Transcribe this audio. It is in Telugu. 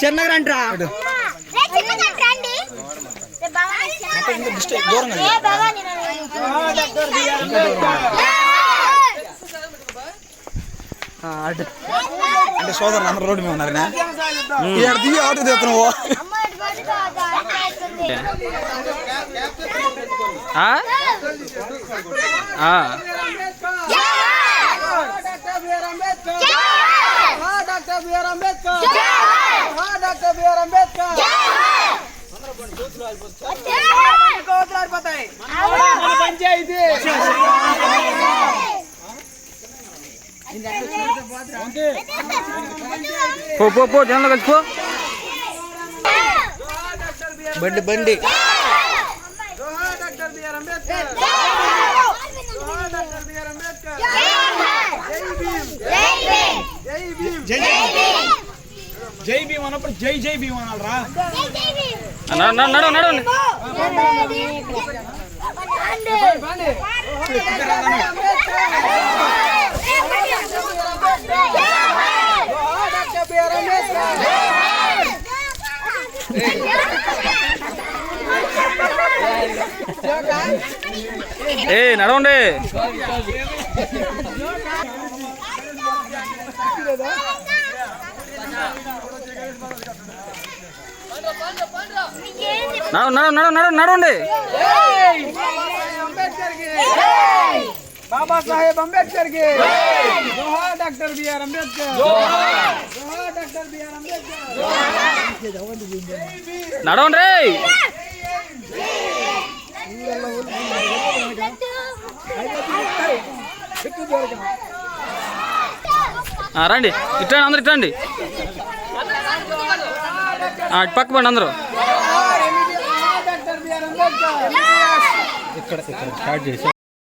చిన్నగా రంట్రా అంటే సోదరులు అందరూ రోడ్డు మీద ఉన్నారనే దిగి ఆటో దిగుతున్నావు పో జనంలో కలిసిపో బండి బండి జై భీమ్ అన్నప్పుడు జై భీమ్ అనాలరా నడు నడవండి నడవండి బాబా సాహెబ్ అంబేద్కర్ కి జోహార్ డాక్టర్ బిఆర్ అంబేద్కర్ జోహార్ డాక్టర్ బిఆర్ అంబేద్కర్ నడవండి రండి ఇట్టండి అందరు ఇట్టండి పక్క పండి అందరూ ఇక్కడ స్టార్ట్ చేసి